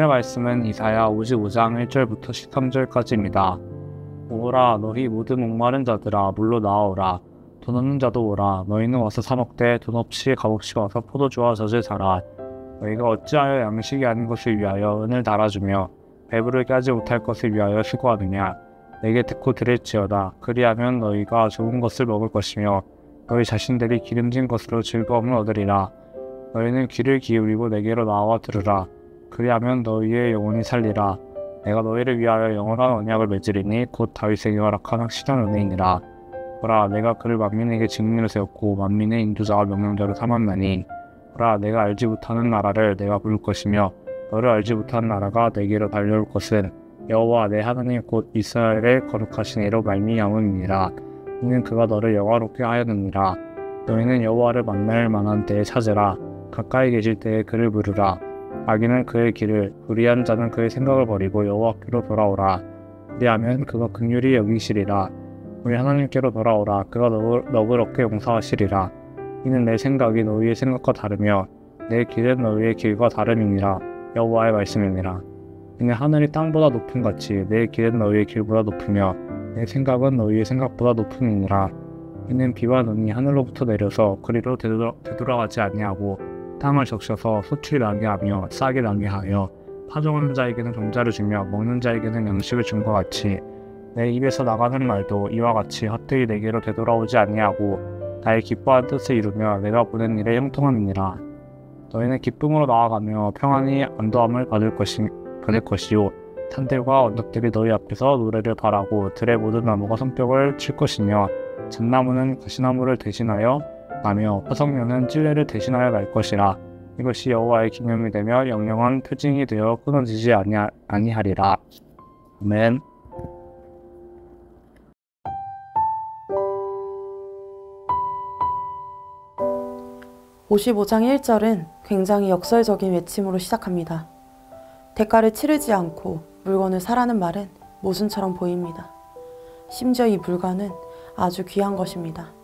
오늘의 말씀은 이사야 55장 1절부터 13절까지입니다. 오라 너희 모든 목마른 자들아 물로 나아오라. 돈 없는 자도 오라. 너희는 와서 사 먹되 돈 없이 값없이 와서 포도주와 젖을 사라. 너희가 어찌하여 양식이 아닌 것을 위하여 은을 달아주며 배부르게 하지 못할 것을 위하여 수고하느냐. 내게 듣고 들을지어다. 그리하면 너희가 좋은 것을 먹을 것이며 너희 자신들이 기름진 것으로 즐거움을 얻으리라. 너희는 귀를 기울이고 내게로 나와 들으라. 그리하면 너희의 영혼이 살리라. 내가 너희를 위하여 영원한 언약을 맺으리니 곧 다윗에게 허락한 확실한 은혜이니라. 보라 내가 그를 만민에게 증인으로 세웠고 만민의 인도자와 명령자로 삼았나니 보라 내가 알지 못하는 나라를 내가 부를 것이며 너를 알지 못하는 나라가 내게로 달려올 것은 여호와 내 하나님 곧 이스라엘의 거룩하신 이로 말미암음이니라. 이는 그가 너를 영화롭게 하였느니라. 너희는 여호와를 만날 만한 때에 찾으라. 가까이 계실 때에 그를 부르라. 악인은 그의 길을, 불의한 자는 그의 생각을 버리고 여호와께로 돌아오라. 그리하면 그가 긍휼히 여기시리라. 우리 하나님께로 돌아오라. 그가 너그럽게 용서하시리라. 이는 내 생각이 너희의 생각과 다르며 내 길은 너희의 길과 다름이니라. 여호와의 말씀이니라. 이는 하늘이 땅보다 높음 같이 내 길은 너희의 길보다 높으며 내 생각은 너희의 생각보다 높음이니라. 이는 비와 눈이 하늘로부터 내려서 그리로 되돌아가지 아니하고 땅을 적셔서 소출이 나게 하며 싹이 나게 하여 파종하는 자에게는 종자를 주며 먹는 자에게는 양식을 준 것 같이 내 입에서 나가는 말도 이와 같이 헛되이 내게로 되돌아오지 아니하고 나의 기뻐한 뜻을 이루며 내가 보낸 일에 형통함이니라. 너희는 기쁨으로 나아가며 평안히 안도함을 받을 것이요 산들과 언덕들이 너희 앞에서 노래를 바라고 들의 모든 나무가 손뼉을 칠 것이며 잣나무는 가시나무를 대신하여 나며 화석류는 찔레를 대신하여 날 것이라. 이것이 여호와의 기념이 되며 영영한 표징이 되어 끊어지지 아니하리라. 아멘. (55장 1절은) 굉장히 역설적인 외침으로 시작합니다. 대가를 치르지 않고 물건을 사라는 말은 모순처럼 보입니다. 심지어 이 물건은 아주 귀한 것입니다.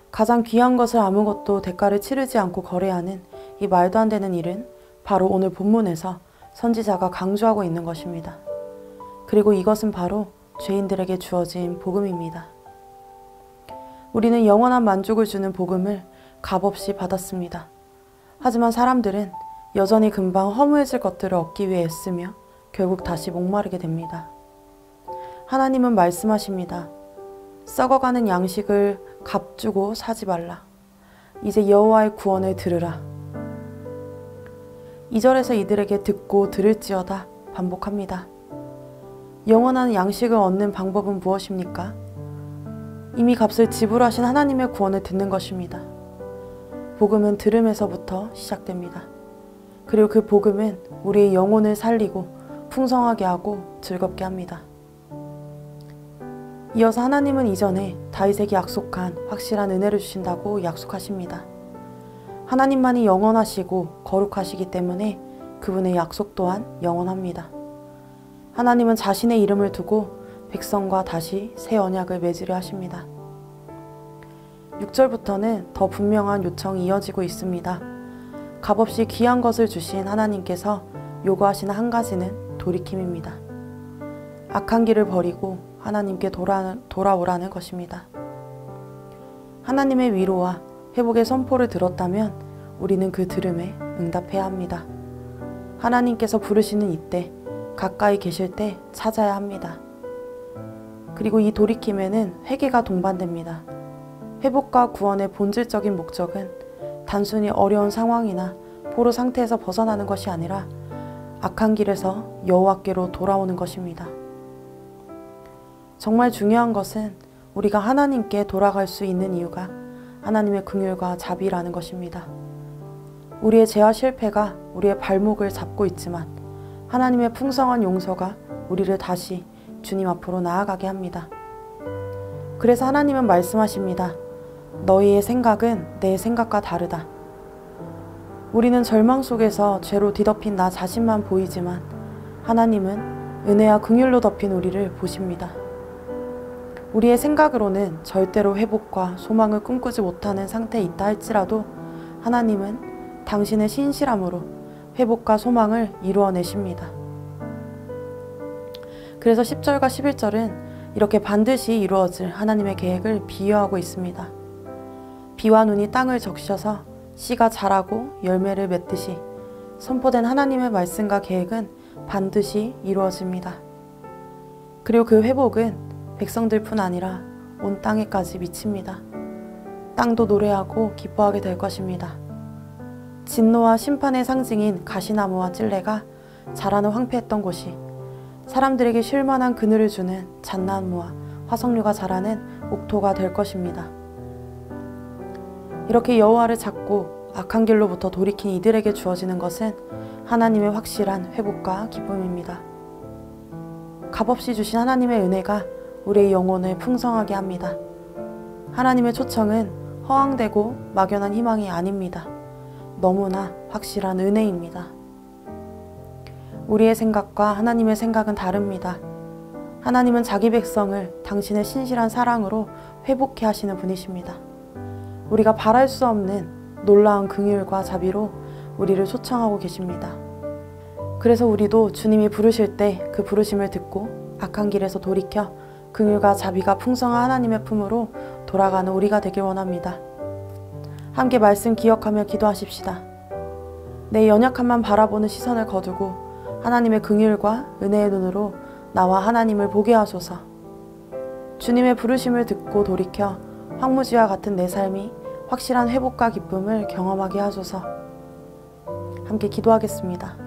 가장 귀한 것을 아무것도 대가를 치르지 않고 거래하는 이 말도 안 되는 일은 바로 오늘 본문에서 선지자가 강조하고 있는 것입니다. 그리고 이것은 바로 죄인들에게 주어진 복음입니다. 우리는 영원한 만족을 주는 복음을 값없이 받았습니다. 하지만 사람들은 여전히 금방 허무해질 것들을 얻기 위해 애쓰며 결국 다시 목마르게 됩니다. 하나님은 말씀하십니다. 썩어가는 양식을 값 주고 사지 말라. 이제 여호와의 구원을 들으라. 2절에서 이들에게 듣고 들을지어다 반복합니다. 영원한 양식을 얻는 방법은 무엇입니까? 이미 값을 지불하신 하나님의 구원을 듣는 것입니다. 복음은 들음에서부터 시작됩니다. 그리고 그 복음은 우리의 영혼을 살리고 풍성하게 하고 즐겁게 합니다. 이어서 하나님은 이전에 다윗에게 약속한 확실한 은혜를 주신다고 약속하십니다. 하나님만이 영원하시고 거룩하시기 때문에 그분의 약속 또한 영원합니다. 하나님은 자신의 이름을 두고 백성과 다시 새 언약을 맺으려 하십니다. 6절부터는 더 분명한 요청이 이어지고 있습니다. 값없이 귀한 것을 주신 하나님께서 요구하시는 한 가지는 돌이킴입니다. 악한 길을 버리고 하나님께 돌아오라는 것입니다. 하나님의 위로와 회복의 선포를 들었다면 우리는 그 들음에 응답해야 합니다. 하나님께서 부르시는 이때, 가까이 계실 때 찾아야 합니다. 그리고 이 돌이킴에는 회개가 동반됩니다. 회복과 구원의 본질적인 목적은 단순히 어려운 상황이나 포로 상태에서 벗어나는 것이 아니라 악한 길에서 여호와께로 돌아오는 것입니다. 정말 중요한 것은 우리가 하나님께 돌아갈 수 있는 이유가 하나님의 긍휼과 자비라는 것입니다. 우리의 죄와 실패가 우리의 발목을 잡고 있지만 하나님의 풍성한 용서가 우리를 다시 주님 앞으로 나아가게 합니다. 그래서 하나님은 말씀하십니다. 너희의 생각은 내 생각과 다르다. 우리는 절망 속에서 죄로 뒤덮인 나 자신만 보이지만 하나님은 은혜와 긍휼로 덮인 우리를 보십니다. 우리의 생각으로는 절대로 회복과 소망을 꿈꾸지 못하는 상태에 있다 할지라도 하나님은 당신의 신실함으로 회복과 소망을 이루어내십니다. 그래서 10절과 11절은 이렇게 반드시 이루어질 하나님의 계획을 비유하고 있습니다. 비와 눈이 땅을 적셔서 씨가 자라고 열매를 맺듯이 선포된 하나님의 말씀과 계획은 반드시 이루어집니다. 그리고 그 회복은 백성들뿐 아니라 온 땅에까지 미칩니다. 땅도 노래하고 기뻐하게 될 것입니다. 진노와 심판의 상징인 가시나무와 찔레가 자라는 황폐했던 곳이 사람들에게 쉴만한 그늘을 주는 잣나무와 화석류가 자라는 옥토가 될 것입니다. 이렇게 여호와를 찾고 악한 길로부터 돌이킨 이들에게 주어지는 것은 하나님의 확실한 회복과 기쁨입니다. 값없이 주신 하나님의 은혜가 우리의 영혼을 풍성하게 합니다. 하나님의 초청은 허황되고 막연한 희망이 아닙니다. 너무나 확실한 은혜입니다. 우리의 생각과 하나님의 생각은 다릅니다. 하나님은 자기 백성을 당신의 신실한 사랑으로 회복해 하시는 분이십니다. 우리가 바랄 수 없는 놀라운 긍휼과 자비로 우리를 초청하고 계십니다. 그래서 우리도 주님이 부르실 때 그 부르심을 듣고 악한 길에서 돌이켜 긍휼과 자비가 풍성한 하나님의 품으로 돌아가는 우리가 되길 원합니다. 함께 말씀 기억하며 기도하십시다. 내 연약함만 바라보는 시선을 거두고 하나님의 긍휼과 은혜의 눈으로 나와 하나님을 보게 하소서. 주님의 부르심을 듣고 돌이켜 황무지와 같은 내 삶이 확실한 회복과 기쁨을 경험하게 하소서. 함께 기도하겠습니다.